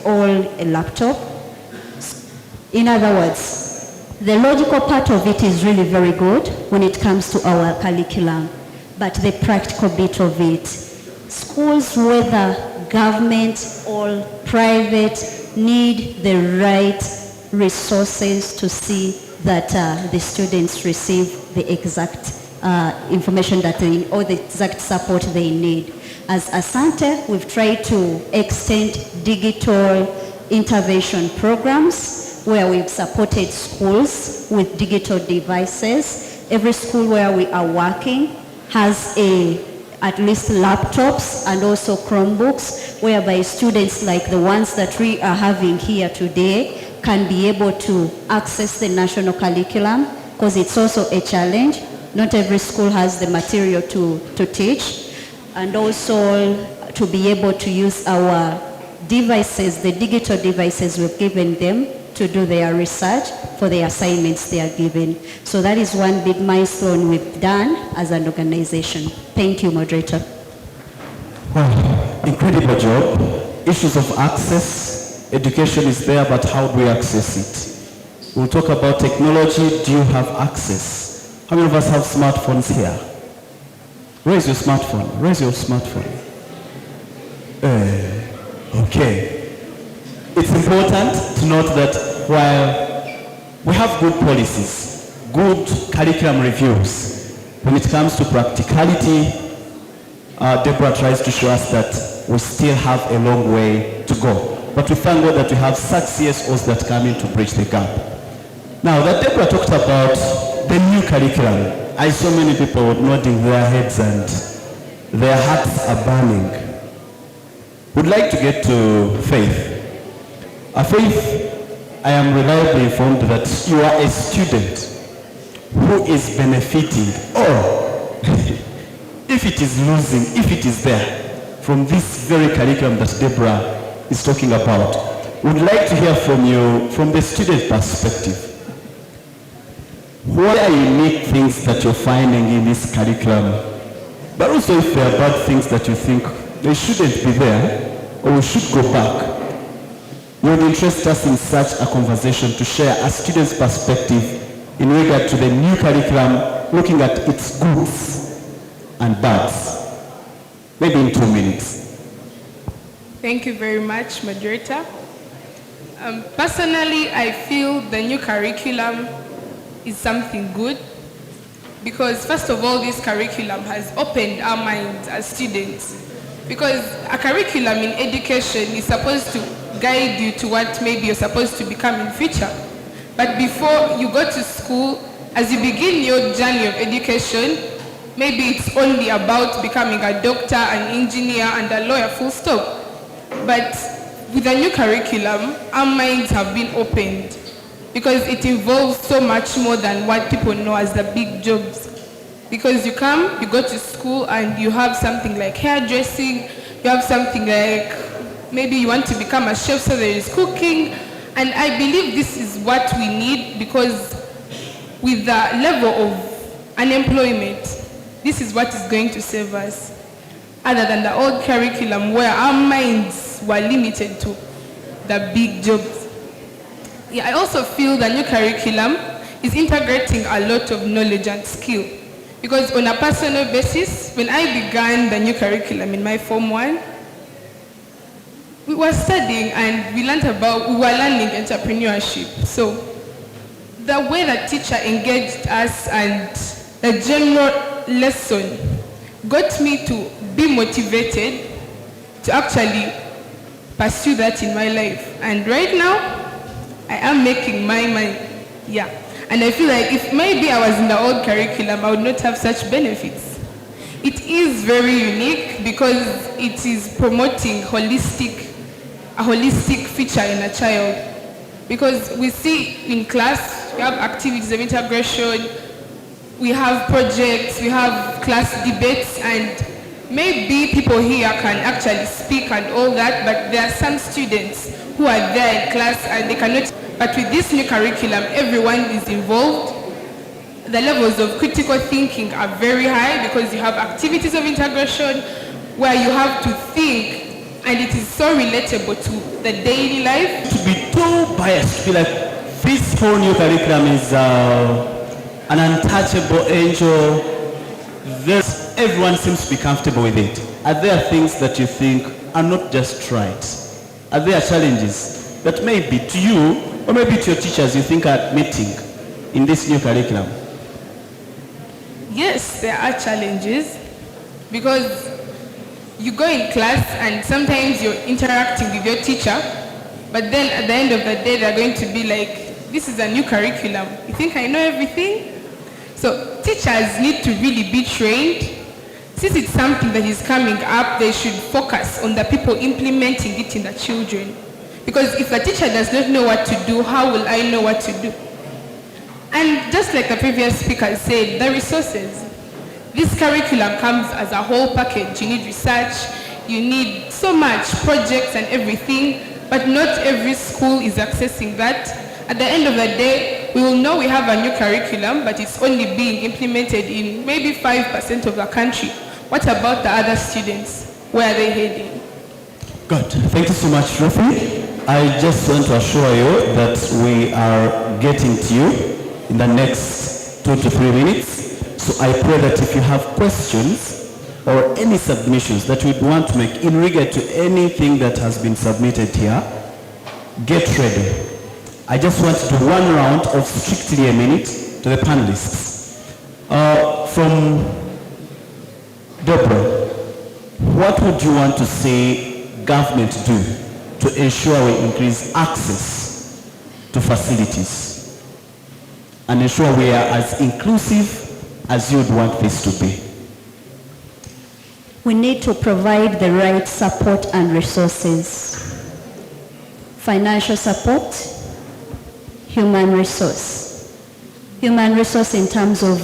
all a laptop. In other words, the logical part of it is really very good when it comes to our curriculum, but the practical bit of it, schools, whether government or private, need the right resources to see that the students receive the exact information that they need, or the exact support they need. As Asante, we've tried to extend digital intervention programs where we've supported schools with digital devices. Every school where we are working has at least laptops and also Chromebooks, whereby students like the ones that we are having here today can be able to access the national curriculum, because it's also a challenge. Not every school has the material to teach, and also to be able to use our devices, the digital devices we've given them to do their research for the assignments they are given. So that is one big milestone we've done as an organization. Thank you, moderator. Wow, incredible job. Issues of access, education is there, but how do we access it? We'll talk about technology. Do you have access? How many of us have smartphones here? Where is your smartphone? Where is your smartphone? Okay. It's important to note that while we have good policies, good curriculum reviews, when it comes to practicality, Deborah tries to show us that we still have a long way to go. But we thank God that we have such CSOs that come in to bridge the gap. Now that Deborah talked about the new curriculum, I saw many people nodding their heads and their hearts are burning. Would like to get to Faith. Faith, I am reliably informed that you are a student who is benefiting, or if it is losing, if it is there, from this very curriculum that Deborah is talking about. Would like to hear from you from the student perspective. What are unique things that you're finding in this curriculum? But also if there are bad things that you think they shouldn't be there, or we should go back. We would interest us in such a conversation to share a student's perspective in regard to the new curriculum, looking at its goods and bads. Maybe in 2 minutes. Thank you very much, moderator. Personally, I feel the new curriculum is something good because, first of all, this curriculum has opened our minds as students, because a curriculum in education is supposed to guide you to what maybe you're supposed to become in future. But before you go to school, as you begin your journey of education, maybe it's only about becoming a doctor, an engineer, and a lawyer, full stop. But with the new curriculum, our minds have been opened because it involves so much more than what people know as the big jobs. Because you come, you go to school, and you have something like hairdressing, you have something like maybe you want to become a chef, so there is cooking. And I believe this is what we need, because with the level of unemployment, this is what is going to save us, other than the old curriculum where our minds were limited to the big jobs. Yeah, I also feel the new curriculum is integrating a lot of knowledge and skill, because on a personal basis, when I began the new curriculum in my Form 1, we were studying and we were learning entrepreneurship. So the way the teacher engaged us and the general lesson got me to be motivated to actually pursue that in my life. And right now, I am making my mind, yeah. And I feel like if maybe I was in the old curriculum, I would not have such benefits. It is very unique because it is promoting a holistic feature in a child. Because we see in class, we have activities of integration, we have projects, we have class debates, and maybe people here can actually speak and all that, but there are some students who are there in class and they cannot. But with this new curriculum, everyone is involved. The levels of critical thinking are very high because you have activities of integration where you have to think and it is so relatable to the daily life. To be too biased, to be like, this whole new curriculum is an untouchable angel. Everyone seems to be comfortable with it. Are there things that you think are not just right? Are there challenges that maybe to you, or maybe to your teachers, you think are meeting in this new curriculum? Yes, there are challenges, because you go in class and sometimes you're interacting with your teacher, but then at the end of the day they're going to be like, this is a new curriculum. You think I know everything? So teachers need to really be trained. Since it's something that is coming up, they should focus on the people implementing it in the children. Because if a teacher does not know what to do, how will I know what to do? And just like the previous speaker said, the resources. This curriculum comes as a whole package. You need research, you need so much projects and everything, but not every school is accessing that. At the end of the day, we will know we have a new curriculum, but it's only being implemented in maybe 5% of the country. What about the other students? Where are they heading? Good. Thank you so much, Rafi. I just want to assure you that we are getting to you in the next 2 to 3 minutes. So I pray that if you have questions or any submissions that you'd want to make in regard to anything that has been submitted here, get ready. I just want to do one round of strictly a minute to the panelists. From Deborah, what would you want to see government do to ensure we increase access to facilities and ensure we are as inclusive as you'd want this to be? We need to provide the right support and resources. Financial support, human resource. Human resource in terms of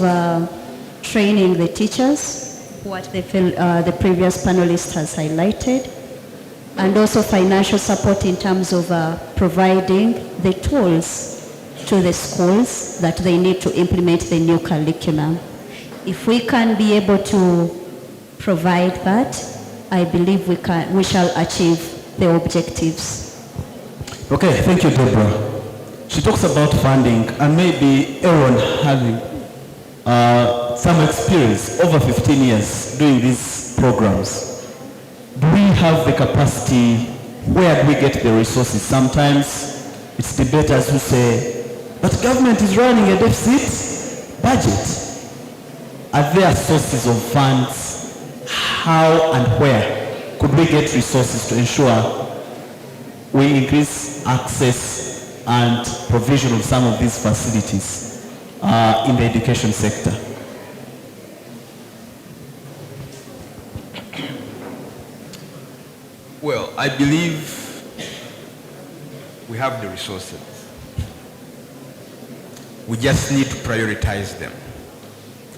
training the teachers, what they feel the previous panelist has highlighted, and also financial support in terms of providing the tools to the schools that they need to implement the new curriculum. If we can be able to provide that, I believe we shall achieve the objectives. Okay, thank you, Deborah. She talks about funding and maybe Aaron having some experience over 15 years doing these programs. Do we have the capacity? Where do we get the resources? Sometimes it's debaters who say, but government is running a deficit budget. Are there sources of funds? How and where could we get resources to ensure we increase access and provision of some of these facilities in the education sector? Well, I believe we have the resources. We just need to prioritize them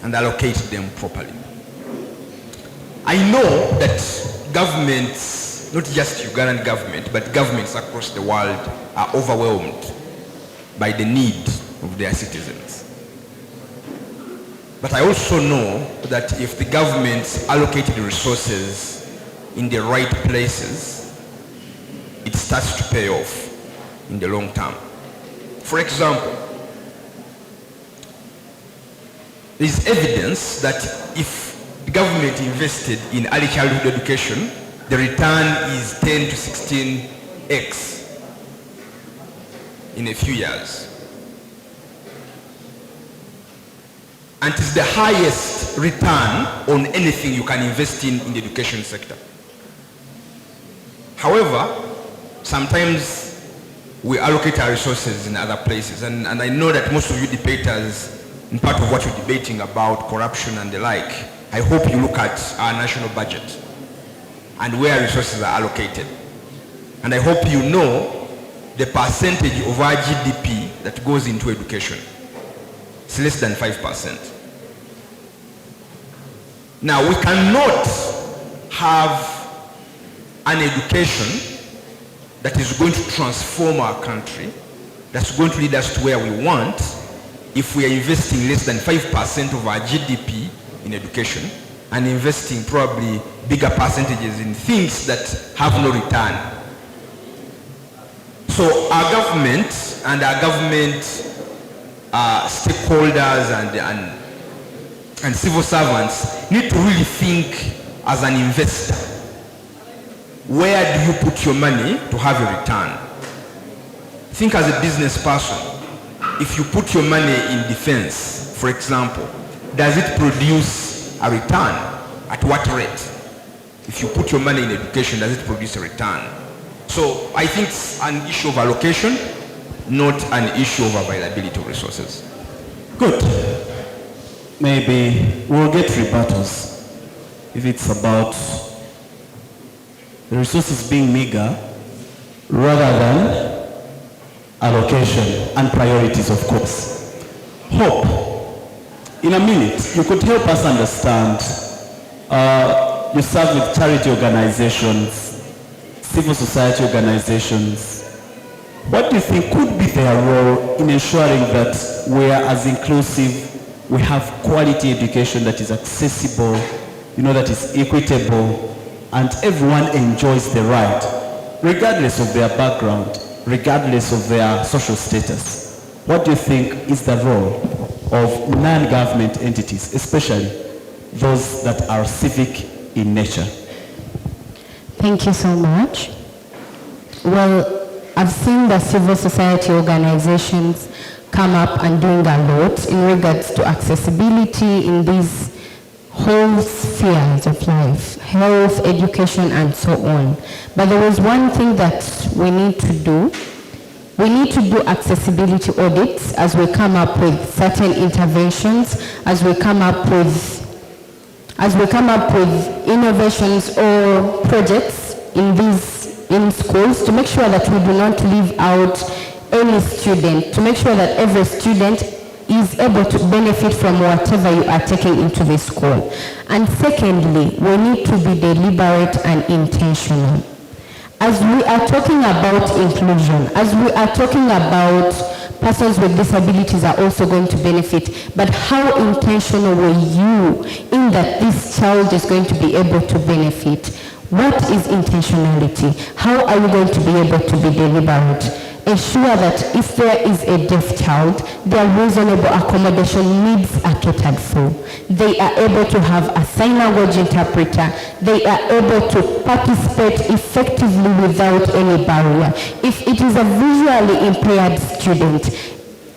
and allocate them properly. I know that governments, not just Ugandan government, but governments across the world are overwhelmed by the need of their citizens. But I also know that if the governments allocated the resources in the right places, it starts to pay off in the long term. For example, there is evidence that if the government invested in early childhood education, the return is 10 to 16x in a few years. And it is the highest return on anything you can invest in the education sector. However, sometimes we allocate our resources in other places, and I know that most of you debaters, in part of what you're debating about corruption and the like, I hope you look at our national budget and where resources are allocated. And I hope you know the percentage of our GDP that goes into education. It's less than 5%. Now, we cannot have an education that is going to transform our country, that's going to lead us to where we want, if we are investing less than 5% of our GDP in education, and investing probably bigger percentages in things that have no return. So our government and our government stakeholders and civil servants need to really think as an investor. Where do you put your money to have a return? Think as a business person. If you put your money in defense, for example, does it produce a return? At what rate? If you put your money in education, does it produce a return? So I think it's an issue of allocation, not an issue of availability of resources. Good. Maybe we'll get rebuttals if it's about the resources being meager rather than allocation and priorities, of course. Hope, in a minute, you could help us understand, you serve with charity organizations, civil society organizations. What do you think could be their role in ensuring that we are as inclusive, we have quality education that is accessible, that is equitable, and everyone enjoys the ride, regardless of their background, regardless of their social status? What do you think is the role of non-government entities, especially those that are civic in nature? Thank you so much. Well, I've seen the civil society organizations come up and doing a lot in regards to accessibility in these whole spheres of life, health, education, and so on. But there is one thing that we need to do. We need to do accessibility audits as we come up with certain interventions, as we come up with innovations or projects in schools, to make sure that we do not leave out any student, to make sure that every student is able to benefit from whatever you are taking into the school. And secondly, we need to be deliberate and intentional. As we are talking about inclusion, as we are talking about persons with disabilities are also going to benefit, but how intentional were you in that this child is going to be able to benefit? What is intentionality? How are you going to be able to be deliberate? Ensure that if there is a deaf child, their reasonable accommodation needs are catered for. They are able to have a sign language interpreter. They are able to participate effectively without any barrier. If it is a visually impaired student,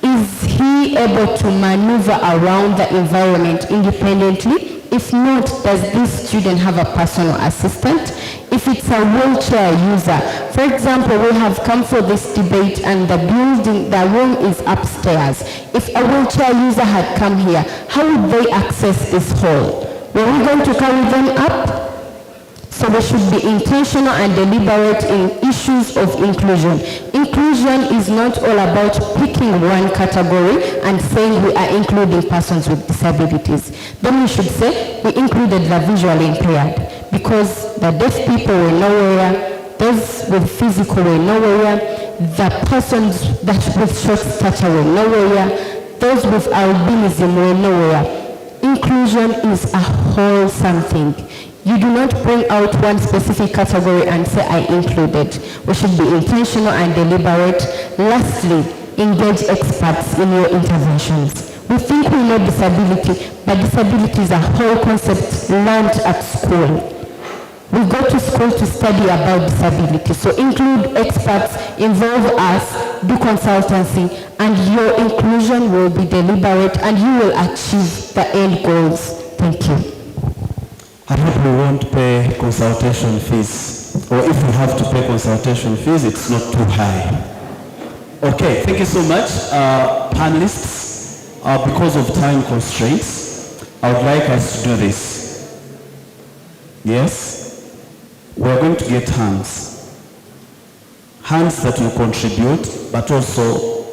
is he able to maneuver around the environment independently? If not, does this student have a personal assistant? If it's a wheelchair user, for example, we have come for this debate and the room is upstairs. If a wheelchair user had come here, how would they access this hall? Were we going to carry them up? So we should be intentional and deliberate in issues of inclusion. Inclusion is not all about picking one category and saying we are including persons with disabilities. Then we should say we included the visually impaired, because the deaf people were nowhere, those with physical were nowhere, the persons that with short stature were nowhere, those with albinism were nowhere. Inclusion is a whole something. You do not bring out one specific category and say, I included. We should be intentional and deliberate. Lastly, engage experts in your interventions. We think we know disability, but disability is a whole concept learned at school. We go to school to study about disability, so include experts, involve us, do consultancy, and your inclusion will be deliberate and you will achieve the end goals. Thank you. I hope we won't pay consultation fees, or if we have to pay consultation fees, it's not too high. Okay, thank you so much, panelists. Because of time constraints, I would like us to do this. Yes, we're going to get hands that will contribute, but also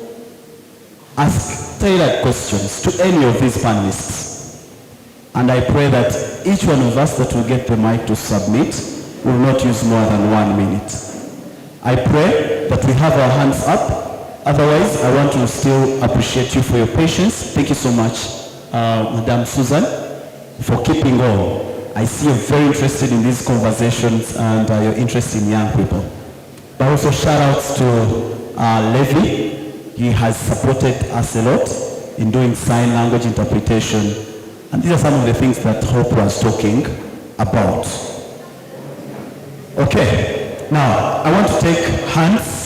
ask tailored questions to any of these panelists. And I pray that each one of us that will get the mic to submit will not use more than 1 minute. I pray that we have our hands up. Otherwise, I want to still appreciate you for your patience. Thank you so much, Madam Susan. for keeping on. I see you're very interested in these conversations and you're interested in young people. But also shout outs to Levi. He has supported us a lot in doing sign language interpretation. And these are some of the things that Hope was talking about. Okay, now I want to take hands.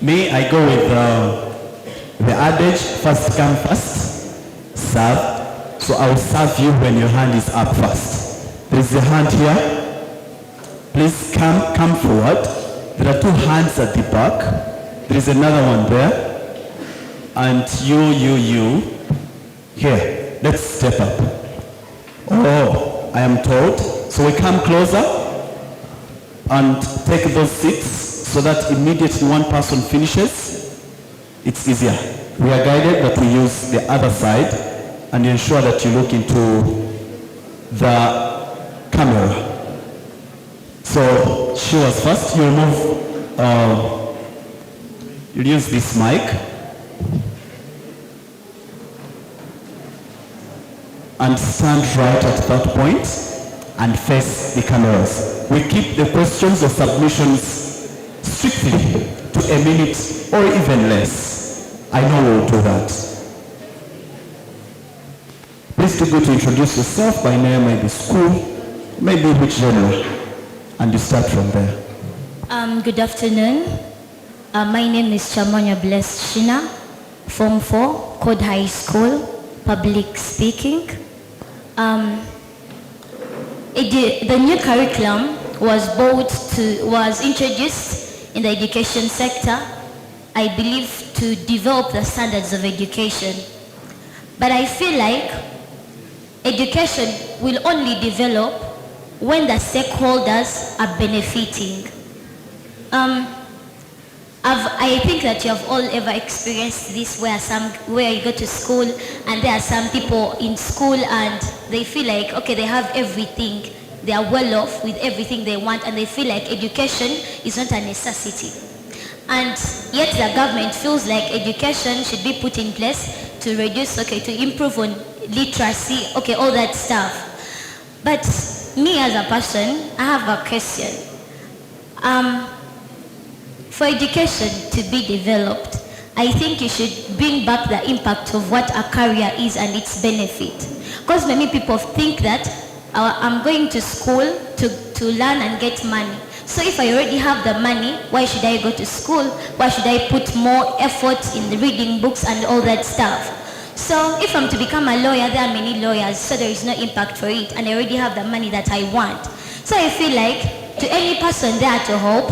Me, I go with the adage, first come first, serve. So I'll serve you when your hand is up first. There's a hand here. Please come forward. There are two hands at the back. There is another one there. And you. Here, let's step up. Oh, I am told. So we come closer and take those seats so that immediately one person finishes, it's easier. We are guided that we use the other side and ensure that you look into the camera. So she was first. You'll move. You'll use this mic. And stand right at that point and face the cameras. We keep the questions or submissions strictly to a minute or even less. I know we'll do that. Please do go to introduce yourself by name, maybe school, maybe which genre, and you start from there. Good afternoon. My name is Chamonya Blessed Shina, Form 4, Code High School, Public Speaking. The new curriculum was introduced in the education sector, I believe, to develop the standards of education. But I feel like education will only develop when the stakeholders are benefiting. I think that you have all ever experienced this where you go to school and there are some people in school and they feel like, okay, they have everything. They are well off with everything they want and they feel like education is not a necessity. And yet the government feels like education should be put in place to reduce, to improve on literacy, all that stuff. But me as a person, I have a question. For education to be developed, I think you should bring back the impact of what a career is and its benefit. Because many people think that I'm going to school to learn and get money. So if I already have the money, why should I go to school? Why should I put more effort in the reading books and all that stuff? So if I'm to become a lawyer, there are many lawyers, so there is no impact for it, and I already have the money that I want. So I feel like to any person there to hope,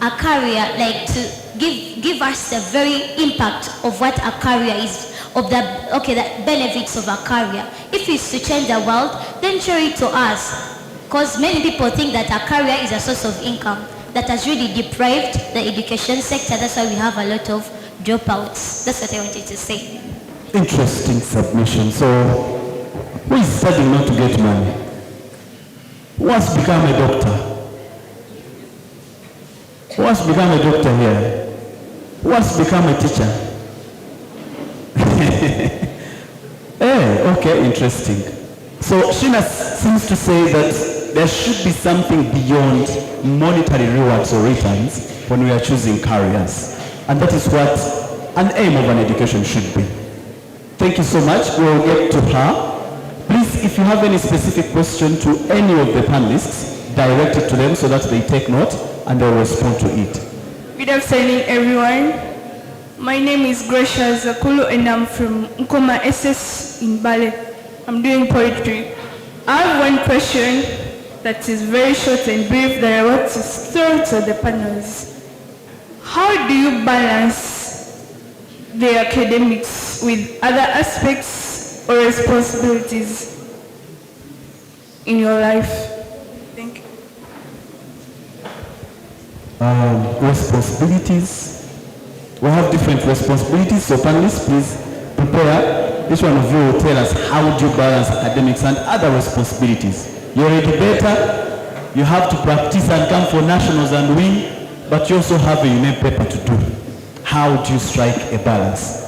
a career, to give us the very impact of what a career is, of the benefits of a career. If it's to change the world, then show it to us. Because many people think that a career is a source of income that has really deprived the education sector. That's why we have a lot of dropouts. That's what I wanted to say. Interesting submission. So, who is studying not to get money? Who has become a doctor? Who has become a doctor here? Who has become a teacher? Okay, interesting. So Sheena seems to say that there should be something beyond monetary rewards or returns when we are choosing careers. And that is what an aim of an education should be. Thank you so much. We'll get to her. Please, if you have any specific question to any of the panelists, direct it to them so that they take note and they'll respond to it. Good afternoon, everyone. My name is Gracia Zakulu and I'm from Nkoma SS in Bale. I'm doing poetry. I have one question that is very short and brief that I want to throw to the panelists. How do you balance the academics with other aspects or responsibilities in your life? Thank you. Responsibilities. We have different responsibilities, so panelists, please prepare. Each one of you will tell us how do you balance academics and other responsibilities. You're a debater, you have to practice and come for nationals and win, but you also have a UNEP paper to do. How do you strike a balance?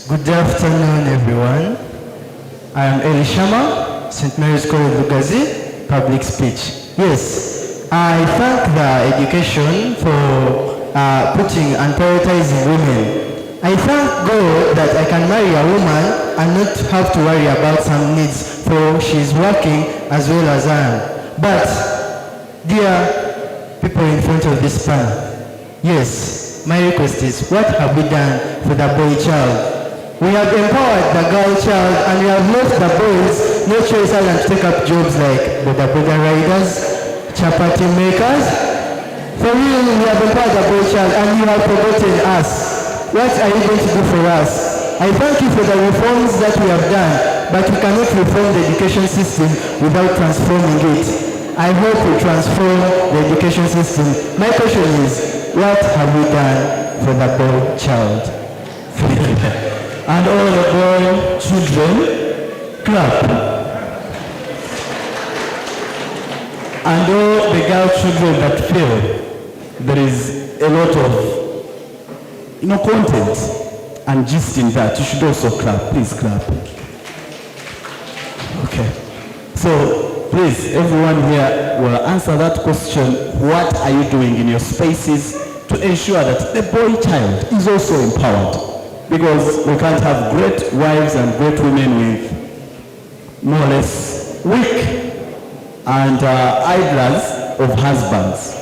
Good afternoon, everyone. I am Elishama. St. Mary's College Lugazi, public speech. Yes, I thank the education for putting and prioritizing women. I thank God that I can marry a woman and not have to worry about some needs, for she's working as well as I am. But, dear people in front of this panel, yes, my request is, what have we done for the boy child? We have empowered the girl child and we have left the boys no choice other than to take up jobs like boda riders, chapati makers. For real, we have empowered the boy child and you have forgotten us. What are you going to do for us? I thank you for the reforms that we have done, but we cannot reform the education system without transforming it. I hope we transform the education system. My question is, what have we done for the boy child? And all the boy children, clap. And all the girl children that feel there is a lot of content and gist in that, you should also clap. Please clap. Okay. So please, everyone here will answer that question. What are you doing in your spaces to ensure that the boy child is also empowered? Because we can't have great wives and great women with more or less weak and idlers of husbands.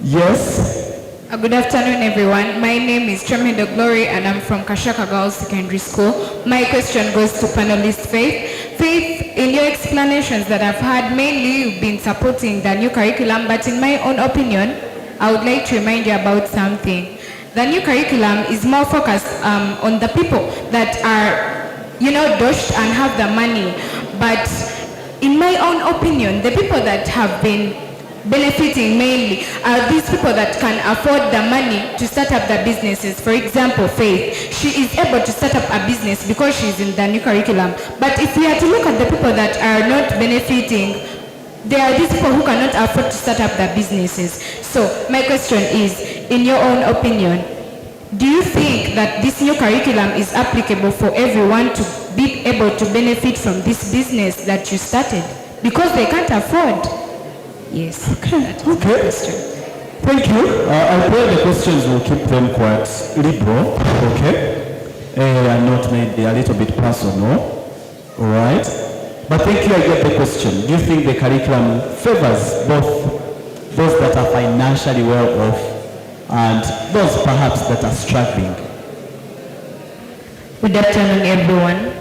Yes? Good afternoon, everyone. My name is Tremendo Glory and I'm from Kashaka Girls Secondary School. My question goes to panelist Faith. Faith, in your explanations that I've had, mainly you've been supporting the new curriculum, but in my own opinion, I would like to remind you about something. The new curriculum is more focused on the people that are, doshed and have the money. But in my own opinion, the people that have been benefiting mainly are these people that can afford the money to start up their businesses. For example, Faith, she is able to start up a business because she's in the new curriculum. But if we are to look at the people that are not benefiting, there are these people who cannot afford to start up their businesses. So my question is, in your own opinion, do you think that this new curriculum is applicable for everyone to be able to benefit from this business that you started? Because they can't afford. Yes. Okay. Thank you. I pray the questions will keep them quite liberal, okay? And not maybe a little bit personal, all right? But thank you, I get the question. Do you think the curriculum favors both those that are financially well off and those perhaps that are struggling? Good afternoon, everyone.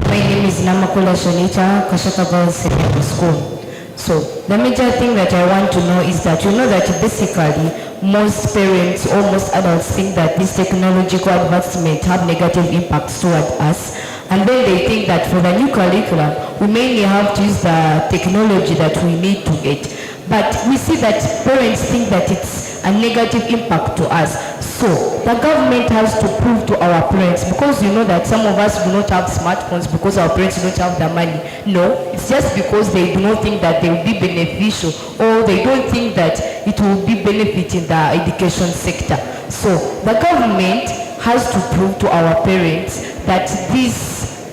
My name is Namakula Sonita, Kashaka Girls Secondary School. So the major thing that I want to know is that that basically most parents or most adults think that this technological advancement have negative impacts toward us, and then they think that for the new curriculum we mainly have to use the technology that we need to get. But we see that parents think that it's a negative impact to us. So the government has to prove to our parents, because that some of us do not have smartphones because our parents don't have the money. No, it's just because they do not think that they will be beneficial, or they don't think that it will be benefiting the education sector. So the government has to prove to our parents that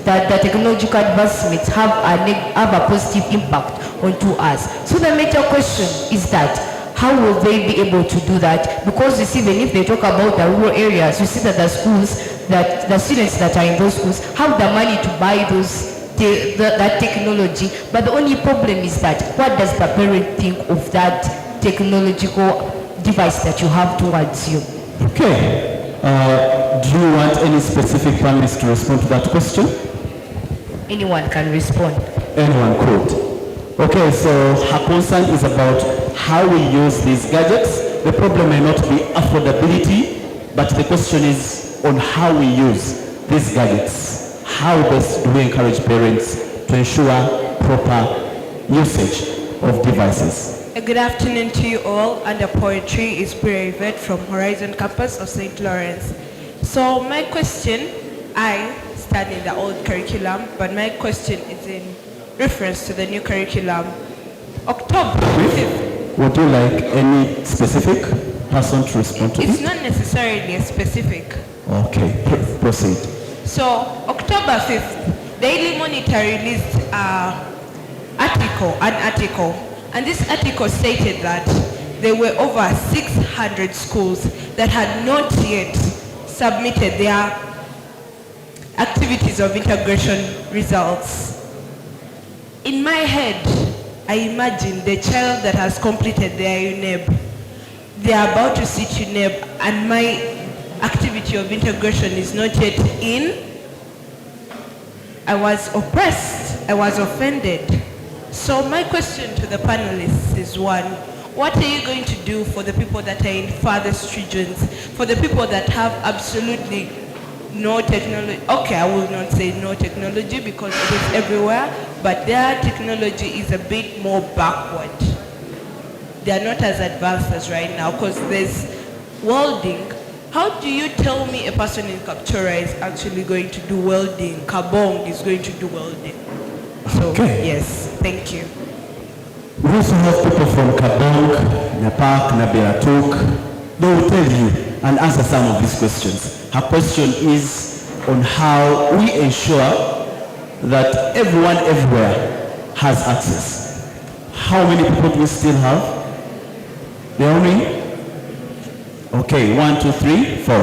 the technological advancements have a positive impact onto us. So the major question is that, how will they be able to do that? Because you see, even if they talk about the rural areas, you see that the schools, that the students that are in those schools have the money to buy that technology. But the only problem is that, what does the parent think of that technological device that you have towards you? Okay. Do you want any specific panelists to respond to that question? Anyone can respond. Anyone could. Okay, so her concern is about how we use these gadgets. The problem may not be affordability, but the question is on how we use these gadgets. How best do we encourage parents to ensure proper usage of devices? Good afternoon to you all, and the poetry is Yvette from Horizon Campus of St. Lawrence. So my question, I studied the old curriculum, but my question is in reference to the new curriculum. October 5th. Would you like any specific person to respond to It's it? not necessarily a specific. Okay, proceed. So October 5th, Daily Monitor released an article, and this article stated that there were over 600 schools that had not yet submitted their activities of integration results. In my head, I imagine the child that has completed their UNEB, they are about to sit UNEB, and my activity of integration is not yet in. I was oppressed, I was offended. So my question to the panelists is one, what are you going to do for the people that are in farthest regions, for the people that have absolutely no technology? Okay, I will not say no technology because it is everywhere, but their technology is a bit more backward. They are not as advanced as right now because there's welding. How do you tell me a person in Kapchora is actually going to do welding? Kabong is going to do welding. So, Okay. yes, thank you. We also have people from Kabong, Napak, Nabiratuk. They will tell you and answer some of these questions. Her question is on how we ensure that everyone everywhere has access. How many people do we still have? There are only? Okay, 1, 2, 3, 4.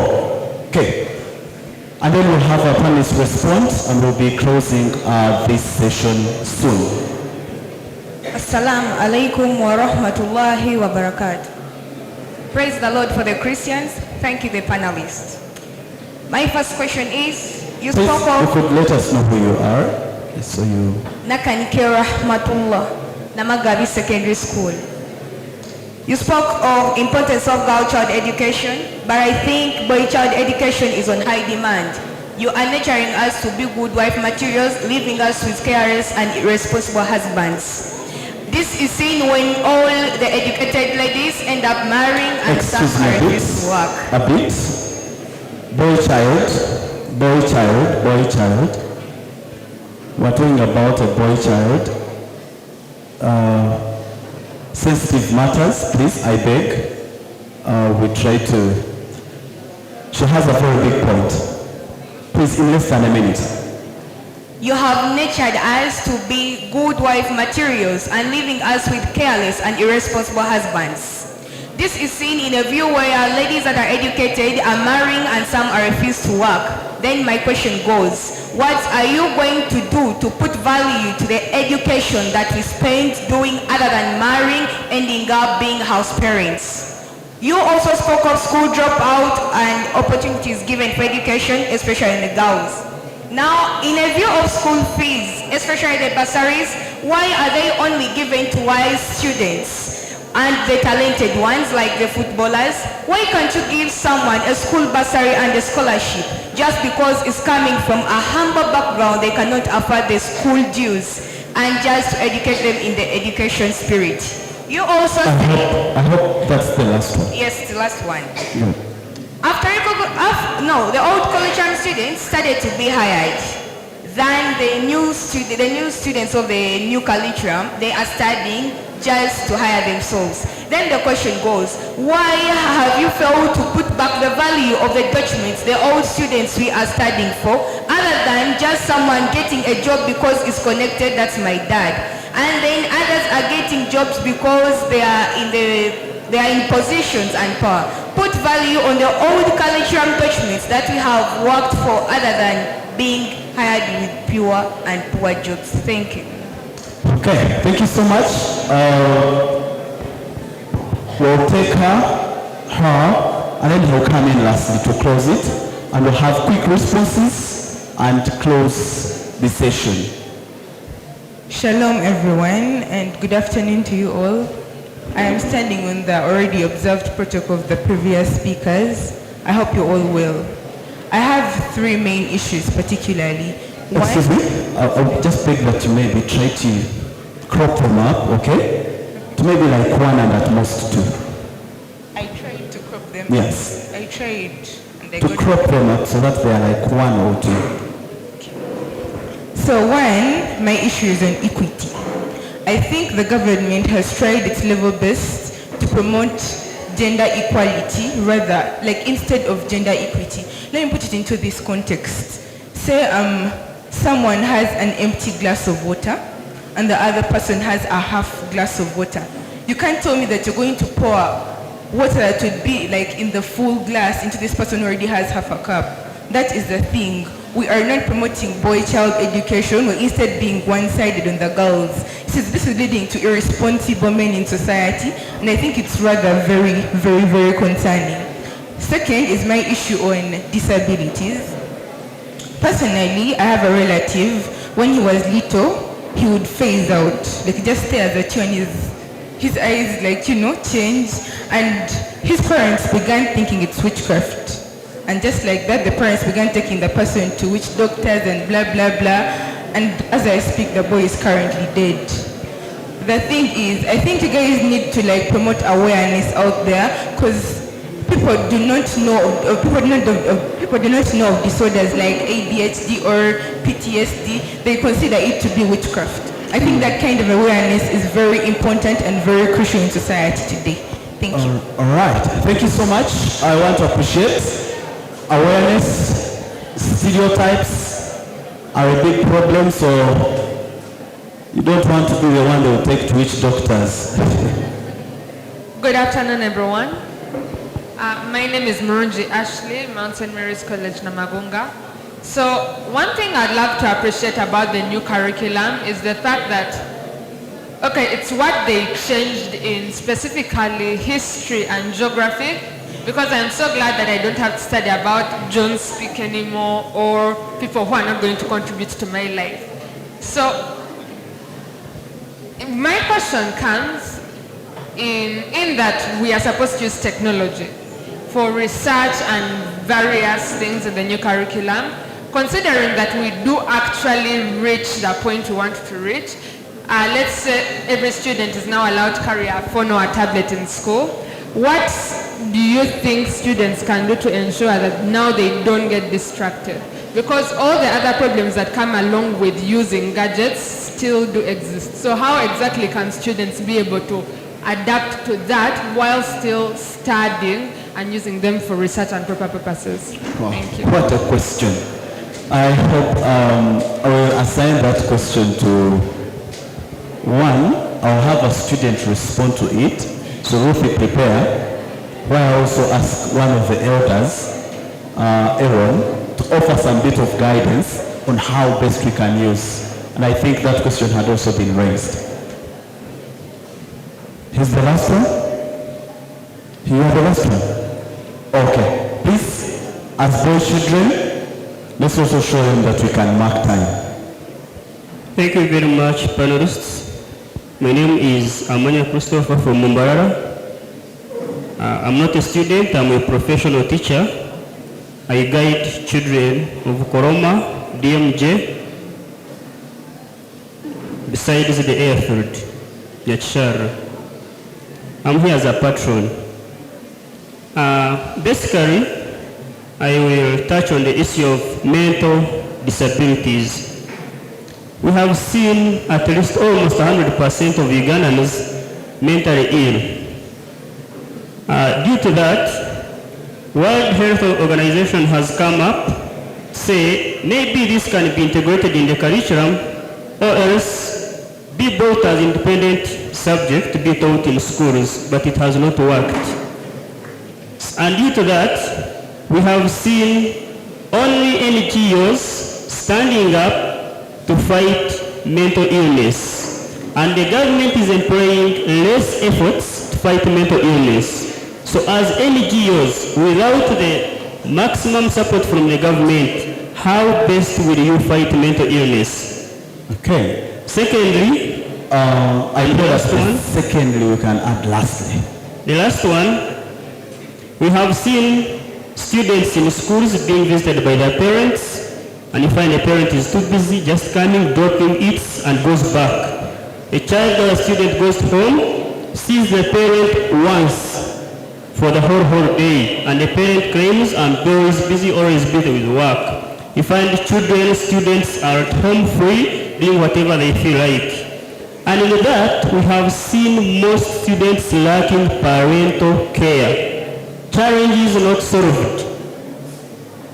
Okay. And then we'll have our panelists respond and we'll be closing this session soon. Assalamu alaikum wa rahmatullahi wa barakatuh. Praise the Lord for the Christians. Thank you, the panelists. My first question is, you Please, spoke you of could let us know who you are. So you... Nakanike Rahmatullah, Namagabi Secondary School. You spoke of importance of girl child education, but I think boy child education is on high demand. You are nurturing us to be good wife materials, leaving us with careless and irresponsible husbands. This is seen when all the educated ladies end up marrying and some are refused to work. A bit. Boy child. We're talking about a boy child. Sensitive matters, please, I beg. We try to... She has a very big point. Please, in less than a minute. You have nurtured us to be good wife materials and leaving us with careless and irresponsible husbands. This is seen in a view where ladies that are educated are marrying and some are refused to work. Then my question goes, what are you going to do to put value to the education that we spend doing other than marrying, ending up being house parents? You also spoke of school dropout and opportunities given for education, especially in the girls. Now, in a view of school fees, especially the bursaries, why are they only given to wise students and the talented ones like the footballers? Why can't you give someone a school bursary and a scholarship just because it's coming from a humble background, they cannot afford the school dues, and just to educate them in the education spirit? You also I hope that's the last one. Yes, the last one. No. The old curriculum students started to be hired. Then the new students of the new curriculum, they are studying just to hire themselves. Then the question goes, why have you failed to put back the value of the documents the old students we are studying for, other than just someone getting a job because it's connected, that's my dad. And then others are getting jobs because they are in positions and power. Put value on the old curriculum documents that we have worked for, other than being hired with pure and poor jobs. Thank you. Okay, thank you so much. We'll take her, and then he'll come in lastly to close it, and we'll have quick responses and close the session. Shalom everyone, and good afternoon to you all. I am standing on the already observed protocol of the previous speakers. I hope you all will. I have three main issues particularly. Excuse me, I'll just beg that you maybe try to crop them up, okay? To maybe like one and at most two. I tried to crop them. Yes. I tried. And I To got crop them up so that they are like one or two. So one, my issue is on equity. I think the government has tried its level best to promote gender equality, rather, like instead of gender equity. Let me put it into this context. Say someone has an empty glass of water and the other person has a half glass of water. You can't tell me that you're going to pour water that would be like in the full glass into this person who already has half a cup. That is the thing. We are not promoting boy-child education. We're instead being one-sided on the girls. This is leading to irresponsible men in society, and I think it's rather very, very, very concerning. Second is my issue on disabilities. Personally, I have a relative. When he was little, he would phase out, like just stares at you and his eyes change, and his parents began thinking it's witchcraft. And just like that, the parents began taking the person to witch doctors and blah, blah, blah. And as I speak, the boy is currently dead. The thing is, I think you guys need to promote awareness out there, because people do not know of disorders like ADHD or PTSD. They consider it to be witchcraft. I think that kind of awareness is very important and very crucial in society today. Thank you. All right. Thank you so much. I want to appreciate awareness. Stereotypes are a big problem, so you don't want to be the one that will take to witch doctors. Good afternoon, everyone. My name is Murunji Ashley, Mount St. Mary's College, Namagunga. So one thing I'd love to appreciate about the new curriculum is the fact that, it's what they changed in specifically history and geography, because I'm so glad that I don't have to study about John's Peak anymore or people who are not going to contribute to my life. So my question comes in that we are supposed to use technology for research and various things in the new curriculum. Considering that we do actually reach the point we want to reach, let's say every student is now allowed to carry a phone or a tablet in school. What do you think students can do to ensure that now they don't get distracted? Because all the other problems that come along with using gadgets still do exist. So how exactly can students be able to adapt to that while still studying and using them for research and proper purposes? Wow. Thank you. What a question. I hope I will assign that question to one. I'll have a student respond to it. So Ruthie, prepare. Where I also ask one of the elders, Aaron, to offer some bit of guidance on how best we can use. And I think that question had also been raised. Here's the last one. You are the last one. Okay. Please, as boy children, let's also show them that we can mark time. Thank you very much, panelists. My name is Amanya Christopher from Mumbarara. I'm not a student, I'm a professional teacher. I guide children of Koroma, DMJ, besides the airfield, Yachar. I'm here as a patron. Basically, I will touch on the issue of mental disabilities. We have seen at least almost 100% of Ugandans mentally ill. Due to that, World Health Organization has come up, say maybe this can be integrated in the curriculum or else be brought as independent subject to be taught in schools, but it has not worked. And due to that, we have seen only NGOs standing up to fight mental illness. And the government is employing less efforts to fight mental illness. So as NGOs, without the maximum support from the government, how best will you fight mental illness? Okay. Secondly, I know that secondly we can add lastly. The last one, we have seen students in schools being visited by their parents, and you find the parent is too busy, just coming, dropping, eats, and goes back. A child or a student goes home, sees the parent once for the whole day, and the parent claims I'm always busy or is busy with work. You find children, students are at home free, doing whatever they feel like. And in that, we have seen most students lacking parental care. Challenges not solved.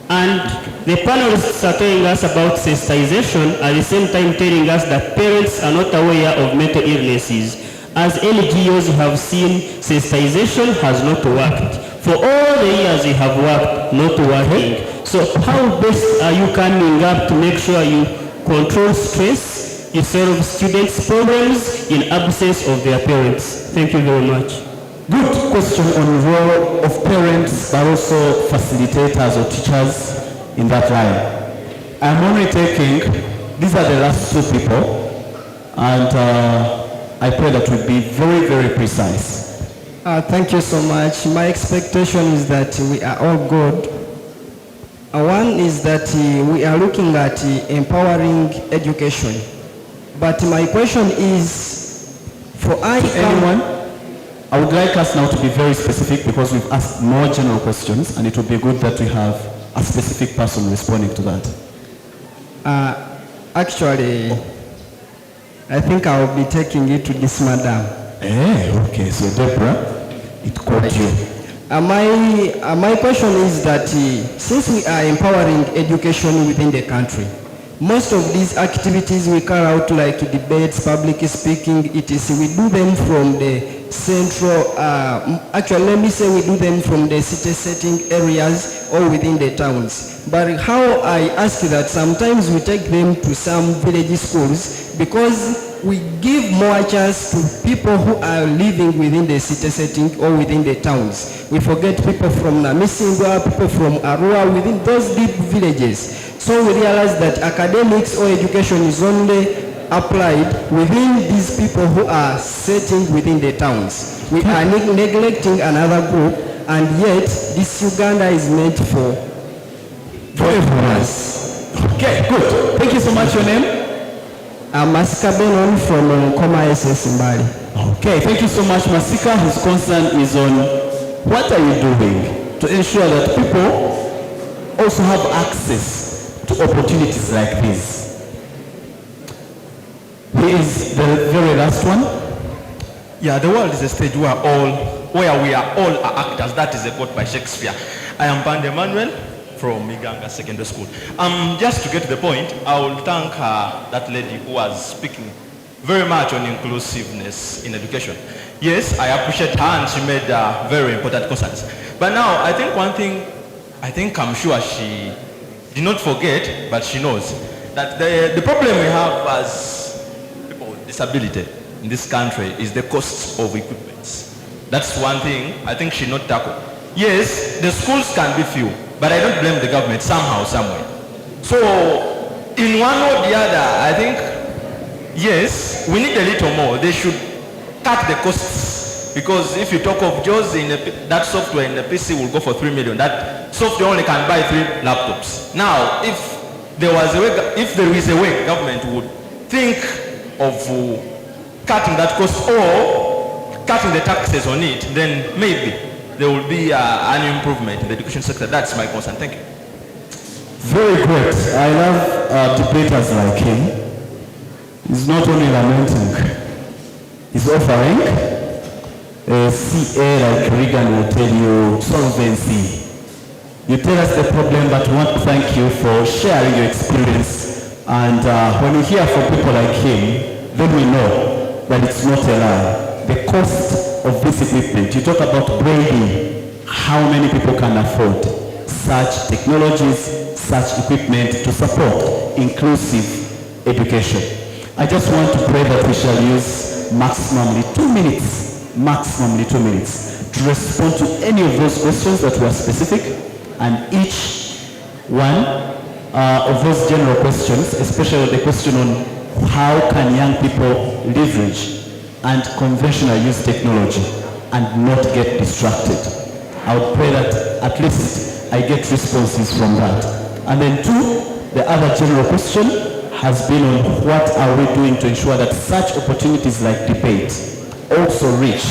And And the panelists are telling us about sensitization, at the same time telling us that parents are not aware of mental illnesses. As NGOs have seen, sensitization has not worked. For all the years you have worked, not working. So how best are you coming up to make sure you control stress, you solve students' problems in absence of their parents? Thank you very much. Good question on the role of parents, but also facilitators or teachers in that line. I'm only taking, these are the last two people, and I pray that we'll be very, very precise. Thank you so much. My expectation is that we are all good. One is that we are looking at empowering education. But my question is, for anyone, I would like us now to be very specific because we've asked more general questions, and it would be good that we have a specific person responding to that. Actually, I think I'll be taking it to this madam. Okay, so Deborah, it caught you. My question is that since we are empowering education within the country, most of these activities we carry out like debates, public speaking, etc. We do them from the central, actually let me say we do them from the city setting areas or within the towns. But how I ask that sometimes we take them to some village schools because we give more chance to people who are living within the city setting or within the towns. We forget people from Namisingwa, people from Arua, within those deep villages. So we realize that academics or education is only applied within these people who are setting within the towns. We are neglecting another group, and yet this Uganda is meant for everyone. Okay, good. Thank you so much. Your name? Masika Benon from Koma SS Mbali. Okay, thank you so much, Masika. His concern is on what are you doing to ensure that people also have access to opportunities like this. Here is the very last one. Yeah, the world is a stage where we are all actors. That is a quote by Shakespeare. I am Pande Emmanuel from Iganga Secondary School. Just to get to the point, I will thank that lady who was speaking very much on inclusiveness in education. Yes, I appreciate her, and she made very important concerns. But now, I think one thing, I'm sure she did not forget, but she knows that the problem we have as people with disability in this country is the cost of equipment. That's one thing I think she not tackle. Yes, the schools can be few, but I don't blame the government somehow, somewhere. So, in one or the other, I think, yes, we need a little more. They should cut the costs, because if you talk of JAWS, that software in the PC will go for 3 million. That software only can buy 3 laptops. Now, if there is a way government would think of cutting that cost or cutting the taxes on it, then maybe there will be an improvement in the education sector. That's my concern. Thank you. Very great. I love debaters like him. He's not only lamenting, he's offering a CA like Regan will tell you, solvency. You tell us the problem, but we want to thank you for sharing your experience. And when we hear from people like him, then we know that it's not a lie. The cost of this equipment, you talk about grading, how many people can afford such technologies, such equipment to support inclusive education. I just want to pray that we shall use maximally 2 minutes to respond to any of those questions that were specific, and each one of those general questions, especially the question on how can young people leverage and conventional use technology and not get distracted. I would pray that at least I get responses from that. And then 2, the other general question has been on what are we doing to ensure that such opportunities like debate also reach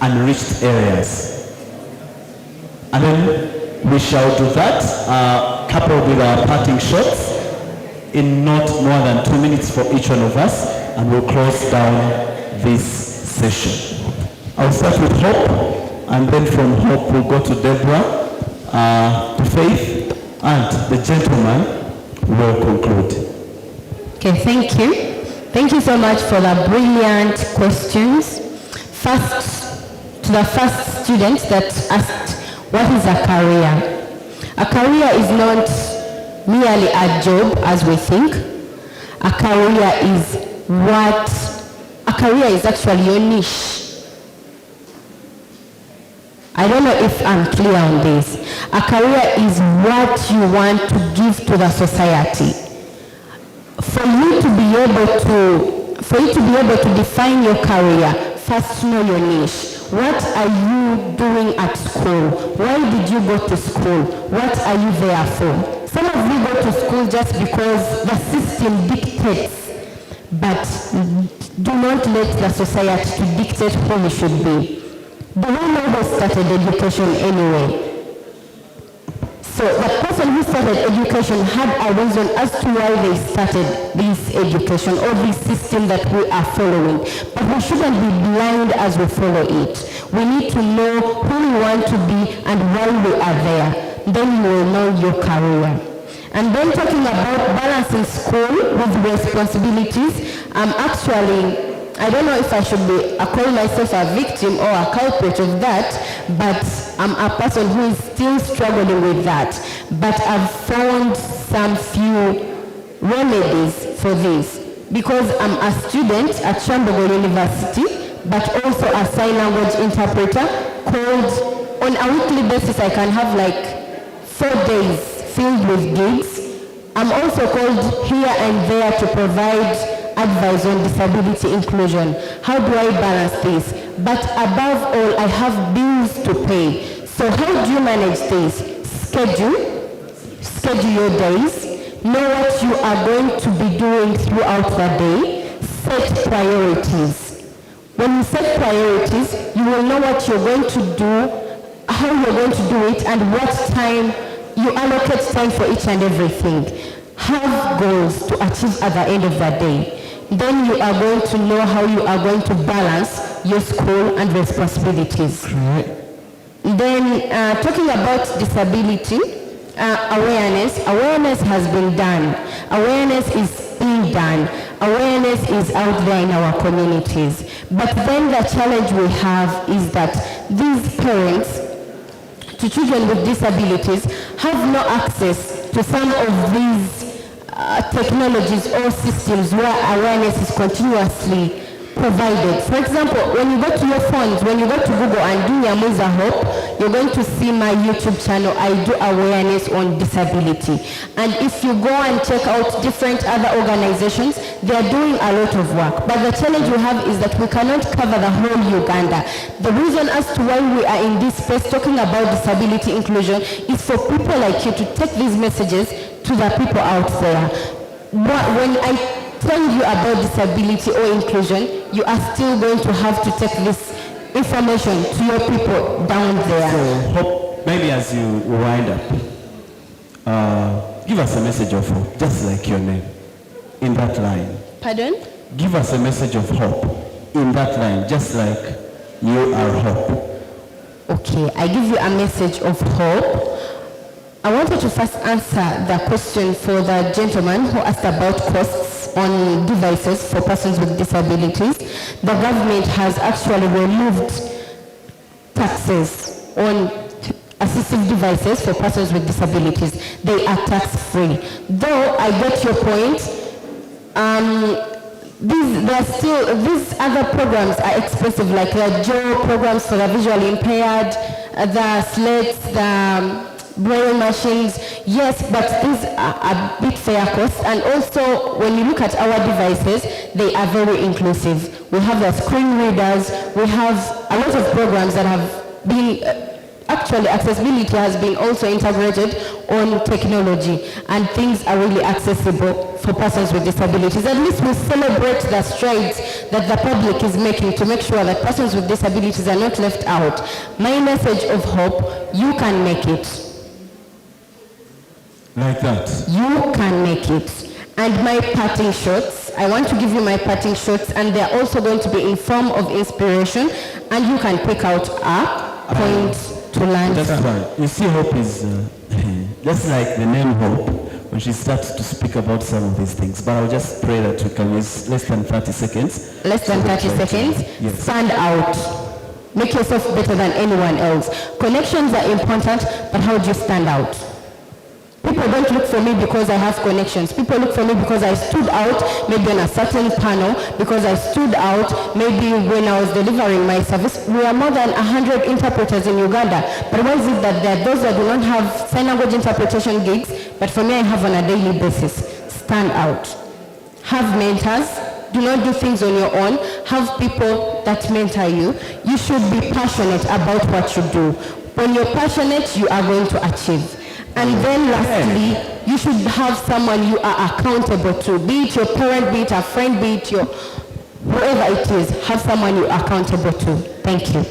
unreached areas. And then we shall do that, coupled with our parting shots, in not more than 2 minutes for each one of us, and we'll close down this session. I'll start with Hope, and then from Hope we'll go to Deborah, to Faith, And the gentleman will conclude. Okay, thank you. Thank you so much for the brilliant questions. First, to the first student that asked, what is a career? A career is not merely a job as we think. A career is actually your niche. I don't know if I'm clear on this. A career is what you want to give to the society. For you to be able to define your career, first know your niche. What are you doing at school? Why did you go to school? What are you there for? Some of you go to school just because the system dictates, but do not let the society to dictate who you should be. Do we know who started education anyway? So the person who started education had a reason as to why they started this education or this system that we are following. But we shouldn't be blind as we follow it. We need to know who we want to be and why we are there. Then you will know your career. And then talking about balancing school with responsibilities, I don't know if I should call myself a victim or a culprit of that, but I'm a person who is still struggling with that. But I've found some few remedies for this because I'm a student at Chambogo University, but also a sign language interpreter called, on a weekly basis I can have like 4 days filled with gigs. I'm also called here and there to provide advice on disability inclusion. How do I balance this? But above all, I have bills to pay. So how do you manage this? Schedule your days, know what you are going to be doing throughout the day, set priorities. When you set priorities, you will know what you're going to do, how you're going to do it, and what time you allocate time for each and everything. Have goals to achieve at the end of the day. Then you are going to know how you are going to balance your school and responsibilities. Right. Then talking about disability, awareness has been done. Awareness is being done. Awareness is out there in our communities. But then the challenge we have is that these parents to children with disabilities have no access to some of these technologies or systems where awareness is continuously provided. For example, when you go to your phones, when you go to Google and do Nyamuza Hope, you're going to see my YouTube channel. I do awareness on disability. And if you go and check out different other organizations, they are doing a lot of work. But the challenge we have is that we cannot cover the whole Uganda. The reason as to why we are in this space talking about disability inclusion is for people like you to take these messages to the people out there. When I tell you about disability or inclusion, you are still going to have to take this information to your people down there. So maybe as you wind up, give us a message of hope, just like your name, in that line. Pardon? Give us a message of hope in that line, just like you are hope. Okay, I give you a message of hope. I wanted to first answer the question for the gentleman who asked about costs on devices for persons with disabilities. The government has actually removed taxes on assistive devices for persons with disabilities. They are tax-free. Though I get your point, these other programs are expensive, like the JO programs for the visually impaired, the slates, the braille machines, yes, but these are a bit fair cost. And also, when you look at our devices, they are very inclusive. We have the screen readers, we have a lot of programs that have been, actually accessibility has been also integrated on technology, and things are really accessible for persons with disabilities. At least we celebrate the strides that the public is making to make sure that persons with disabilities are not left out. My message of hope, you can make it. Like that. You can make it. And my parting shots, I want to give you my parting shots, and they're also going to be in form of inspiration, and you can pick out a point to land. That's fine. You see, hope is just like the name Hope, when she starts to speak about some of these things. But I'll just pray that we can use less than 30 seconds. Less than 30 seconds. Yes. Stand out. Make yourself better than anyone else. Connections are important, but how do you stand out? People don't look for me because I have connections. People look for me because I stood out maybe on a certain panel, because I stood out maybe when I was delivering my service. We are more than 100 interpreters in Uganda. But why is it that there are those that do not have sign language interpretation gigs, but for me I have on a daily basis? Stand out. Have mentors. Do not do things on your own. Have people that mentor you. You should be passionate about what you do. When you're passionate, you are going to achieve. And then lastly, you should have someone you are accountable to. Be it your parent, be it a friend, be it your whoever it is, have someone you are accountable to. Thank you.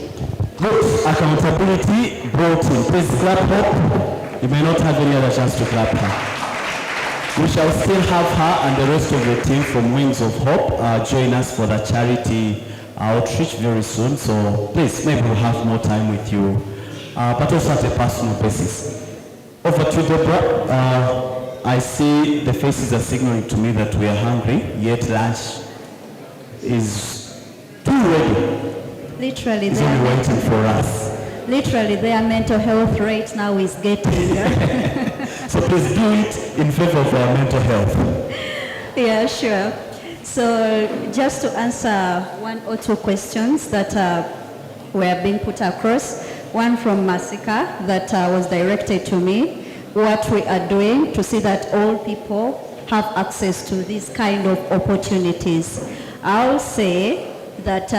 Good. Accountability brought in. Please clap Hope. You may not have any other chance to clap her. We shall still have her and the rest of the team from Wings of Hope join us for the charity outreach very soon. So please, maybe we'll have more time with you, but also at a personal basis. Over to Deborah. I see the faces are signaling to me that we are hungry, yet lunch is too ready. Literally, It's only waiting for us. Literally, their mental health rate now is getting. So please do it in favor of our mental health. Yeah, sure. So just to answer one or two questions that were being put across, one from Masika that was directed to me, what we are doing to see that all people have access to these kind of opportunities. I'll say that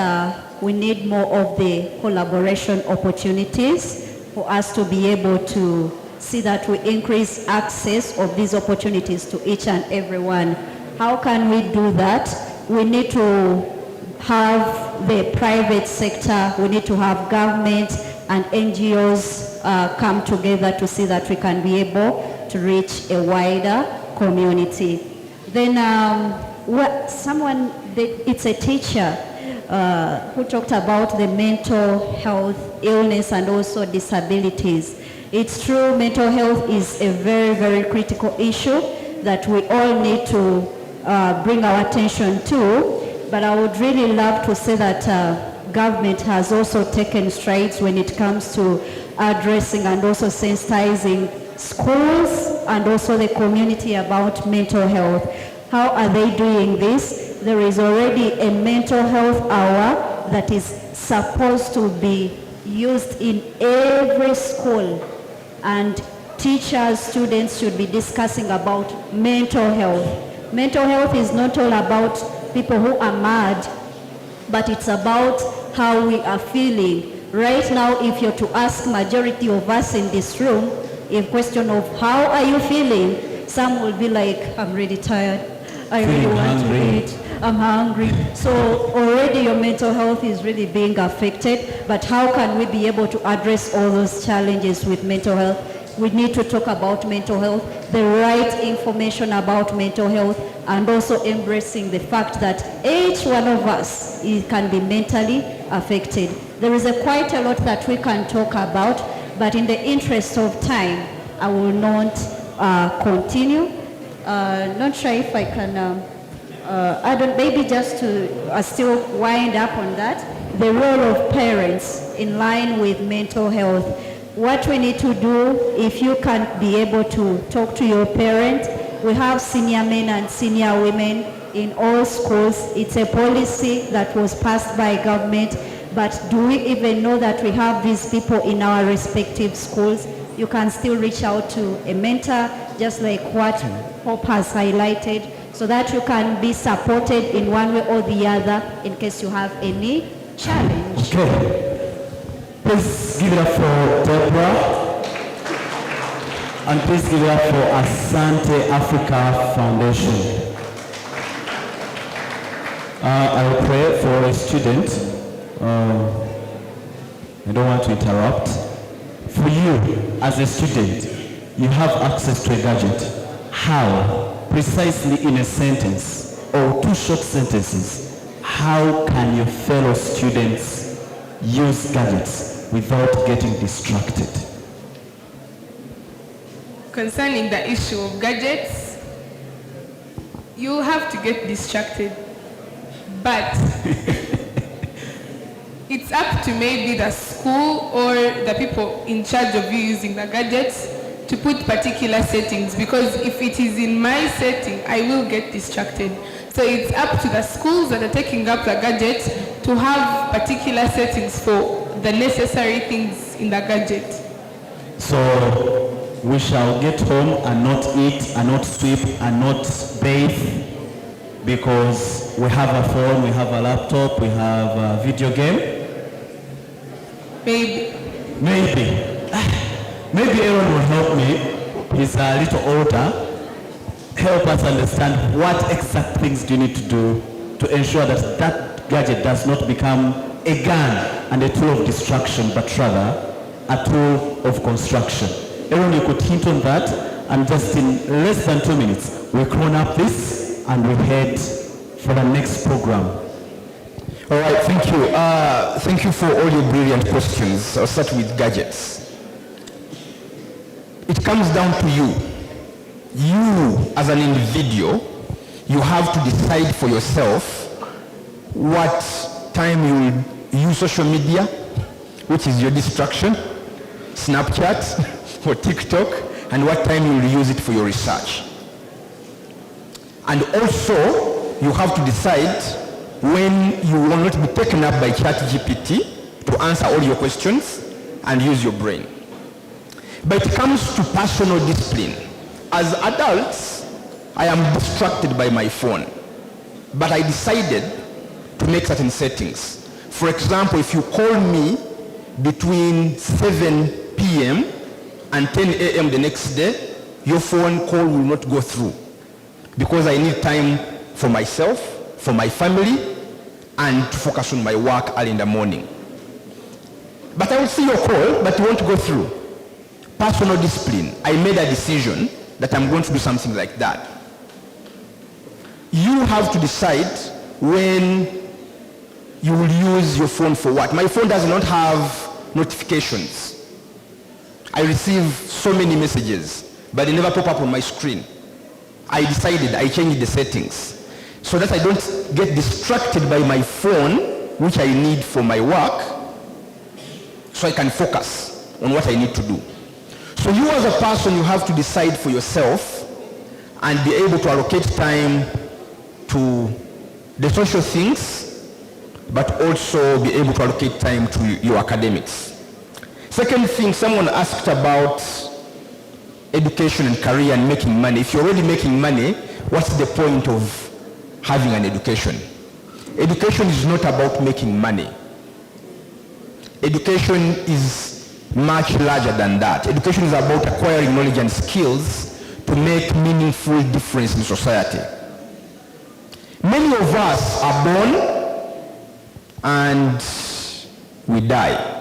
we need more of the collaboration opportunities for us to be able to see that we increase access of these opportunities to each and everyone. How can we do that? We need to have the private sector, we need to have government and NGOs come together to see that we can be able to reach a wider community. Then it's a teacher who talked about the mental health, illness, and also disabilities. It's true, mental health is a very, very critical issue that we all need to bring our attention to, but I would really love to say that government has also taken strides when it comes to addressing and also sensitizing schools and also the community about mental health. How are they doing this? There is already a mental health hour that is supposed to be used in every school, and teachers, students should be discussing about mental health. Mental health is not all about people who are mad, but it's about how we are feeling. Right now, if you're to ask majority of us in this room a question of how are you feeling, some will be like, I'm really tired, I really want to eat, I'm hungry. So already your mental health is really being affected, but how can we be able to address all those challenges with mental health? We need to talk about mental health, the right information about mental health, and also embracing the fact that each one of us can be mentally affected. There is quite a lot that we can talk about, but in the interest of time, I will not continue. Not sure if I can add on, maybe just to still wind up on that, the role of parents in line with mental health. What we need to do, if you can't be able to talk to your parent, we have senior men and senior women in all schools. It's a policy that was passed by government, but do we even know that we have these people in our respective schools? You can still reach out to a mentor, just like what Hope has highlighted, so that you can be supported in one way or the other in case you have any challenge. Okay. Please give it up for Deborah. And please give it up for Asante Africa Foundation. I will pray for a student. I don't want to interrupt. For you, as a student, you have access to a gadget. How? Precisely in a sentence or two short sentences. How can your fellow students use gadgets without getting distracted? concerning the issue of gadgets, you have to get distracted, but it's up to maybe the school or the people in charge of you using the gadgets to put particular settings, because if it is in my setting, I will get distracted. So it's up to the schools that are taking up the gadget to have particular settings for the necessary things in the gadget. So we shall get home and not eat and not sweep and not bathe because we have a phone, we have a laptop, we have a video game. Maybe. Maybe Aaron will help me. He's a little older. Help us understand what exact things do you need to do to ensure that that gadget does not become a gun and a tool of destruction, but rather a tool of construction. Aaron, you could hint on that, and just in less than 2 minutes, we clone up this and we head for the next program. All right, thank you. Thank you for all your brilliant questions. I'll start with gadgets. It comes down to you. You, as an individual, you have to decide for yourself what time you will use social media, which is your distraction, Snapchat or TikTok, and what time you will use it for your research. And also, you have to decide when you will not be taken up by ChatGPT to answer all your questions and use your brain. But it comes to personal discipline. As adults, I am distracted by my phone, but I decided to make certain settings. For example, if you call me between 7 p.m. and 10 a.m. the next day, your phone call will not go through because I need time for myself, for my family, and to focus on my work early in the morning. But I will see your call, but it won't go through. Personal discipline. I made a decision that I'm going to do something like that. You have to decide when you will use your phone for what. My phone does not have notifications. I receive so many messages, but they never pop up on my screen. I decided, I changed the settings so that I don't get distracted by my phone, which I need for my work, so I can focus on what I need to do. So you as a person, you have to decide for yourself and be able to allocate time to the social things, but also be able to allocate time to your academics. Second thing, someone asked about education and career and making money. If you're already making money, what's the point of having an education? Education is not about making money. Education is much larger than that. Education is about acquiring knowledge and skills to make meaningful difference in society. Many of us are born and we die.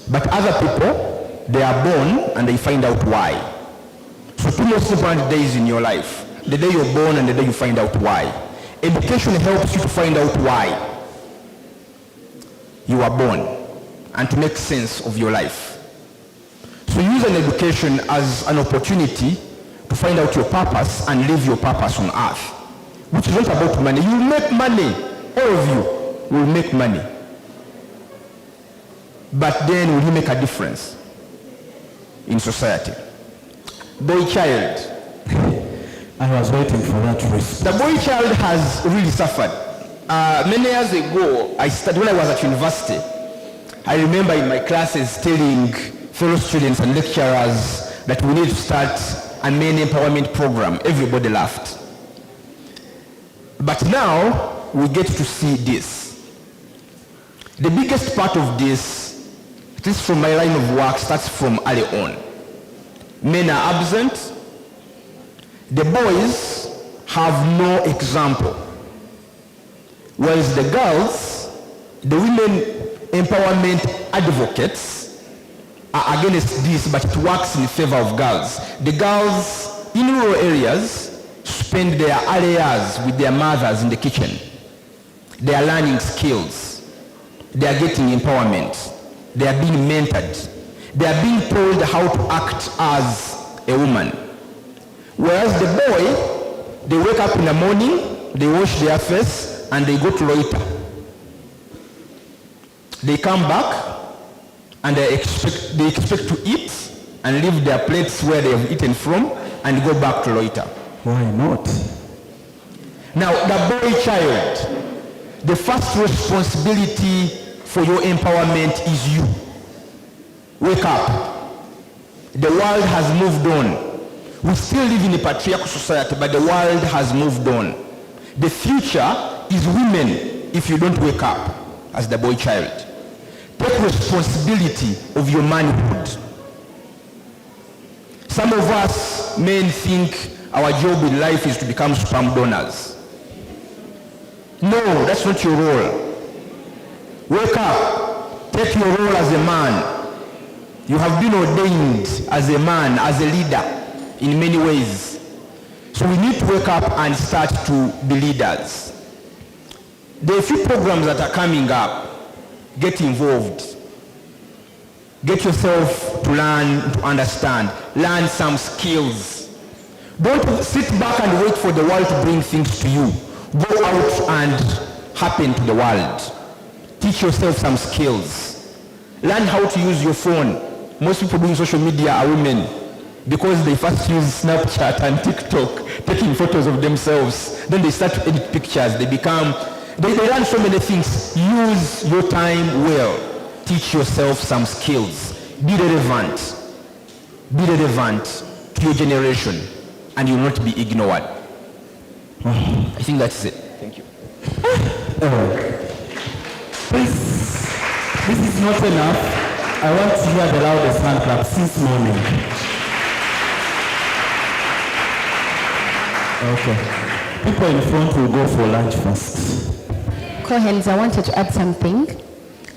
But other people, they are born and they find out why. So two most important days in your life: the day you're born and the day you find out why. Education helps you to find out why you are born and to make sense of your life. So use an education as an opportunity to find out your purpose and live your purpose on earth, which is not about money. You will make money. All of you will make money. But then will you make a difference in society? Boy child. I was waiting for that response. The boy child has really suffered. Many years ago, when I was at university, I remember in my classes telling fellow students and lecturers that we need to start a men empowerment program. Everybody laughed. But now we get to see this. The biggest part of this, at least from my line of work, starts from early on. Men are absent. The boys have no example. Whereas the girls, the women empowerment advocates are against this, but it works in favor of girls. The girls in rural areas spend their early years with their mothers in the kitchen. They are learning skills. They are getting empowerment. They are being mentored. They are being told how to act as a woman. Whereas the boy, they wake up in the morning, they wash their face, and they go to loiter. They come back, and they expect to eat and leave their plates where they have eaten from and go back to loiter. Why not? Now, the boy child, the first responsibility for your empowerment is you. Wake up. The world has moved on. We still live in a patriarchal society, but the world has moved on. The future is women if you don't wake up as the boy child. Take responsibility of your manhood. Some of us men think our job in life is to become sperm donors. No, that's not your role. Wake up. Take your role as a man. You have been ordained as a man, as a leader in many ways. So we need to wake up and start to be leaders. There are a few programs that are coming up. Get involved. Get yourself to learn, to understand. Learn some skills. Don't sit back and wait for the world to bring things to you. Go out and happen to the world. Teach yourself some skills. Learn how to use your phone. Most people doing social media are women because they first use Snapchat and TikTok, taking photos of themselves. Then they start to edit pictures. They learn so many things. Use your time well. Teach yourself some skills. Be relevant. Be relevant to your generation, and you will not be ignored. I think that's it. Thank you. This is not enough. I want to hear the loudest hand clap since morning. Okay. People in front will go for lunch first. Cohens, I wanted to add something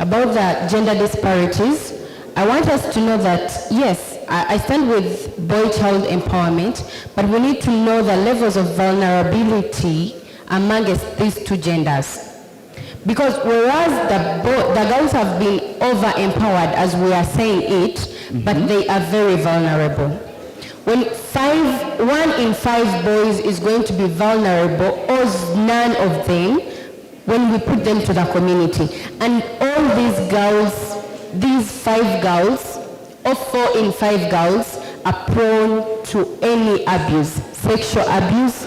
about the gender disparities. I want us to know that, yes, I stand with boy-child empowerment, but we need to know the levels of vulnerability amongst these two genders. Because whereas the girls have been over-empowered, as we are saying it, but they are very vulnerable. When 1 in 5 boys is going to be vulnerable, or none of them, when we put them to the community. And all these girls, these 5 girls, or 4 in 5 girls, are prone to any abuse, sexual abuse.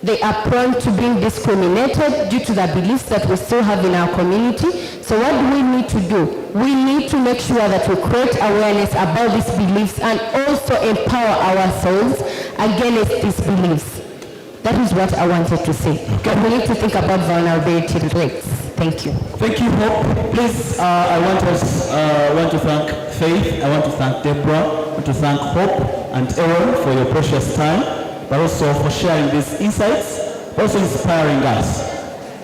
They are prone to being discriminated due to the beliefs that we still have in our community. So what do we need to do? We need to make sure that we create awareness about these beliefs and also empower ourselves against these beliefs. That is what I wanted to say. Okay. We need to think about vulnerability rates. Thank you. Thank you, Hope. Please, I want to thank Faith, I want to thank Deborah, I want to thank Hope and Aaron for your precious time, but also for sharing these insights, also inspiring us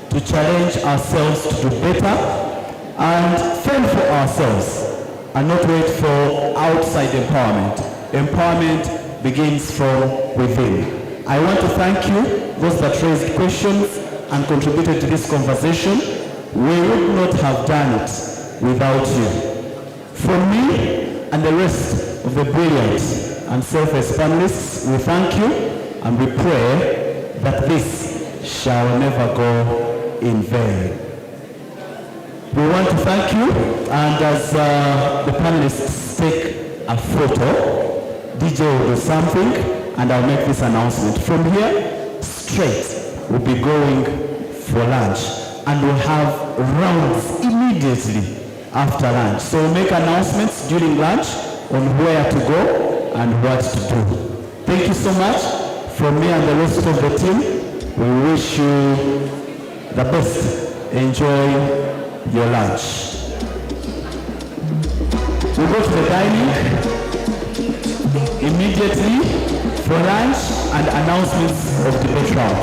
to challenge ourselves to do better and fend for ourselves and not wait for outside empowerment. Empowerment begins from within. I want to thank you, those that raised questions and contributed to this conversation. We would not have done it without you. From me and the rest of the brilliant and selfless panelists, we thank you and we pray that this shall never go in vain. We want to thank you, and as the panelists take a photo, DJ will do something, and I'll make this announcement. From here, straight, we'll be going for lunch, and we'll have rounds immediately after lunch. So we'll make announcements during lunch on where to go and what to do. Thank you so much. From me and the rest of the team, we wish you the best. Enjoy your lunch. We'll go to the dining immediately for lunch and announcements of debate rounds.